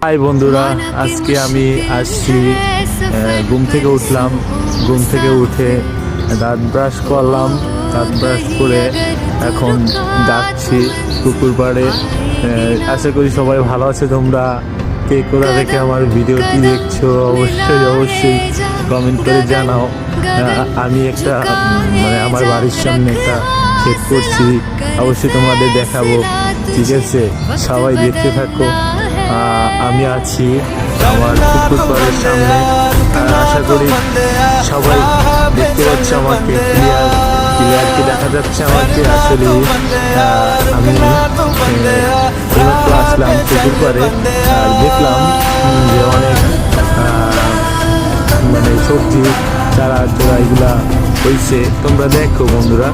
High বন্ধুরা, আজকে আমি আসছি ঘুম থেকে উঠলাম। ঘুম থেকে উঠে দাঁত ব্রাশ করলাম। দাঁত ব্রাশ করে এখন যাচ্ছি পুকুর পাড়ে। আশা করি সবাই ভালো আছে। তোমরা কে কোথা থেকে আমার ভিডিওটি দেখছো অবশ্যই কমেন্ট করে জানাও। আমি একটা আমার বাড়ির সামনে একটা সেট করছি, অবশ্যই তোমাদের দেখাবো। ঠিক আছে, সবাই দেখতে থাকো। আমি আছি আমার পুকুর পাড়ের সামনে। আশা করি সবাই দেখতে পাচ্ছে আমাকে, ক্লিয়ারকে দেখা যাচ্ছে আমাকে। আসলে আমি এইমাত্র আসলাম পুকুর পাড়ে, আর দেখলাম যে অনেক সবজি চারা এগুলা হয়েছে। তোমরা দেখো বন্ধুরা।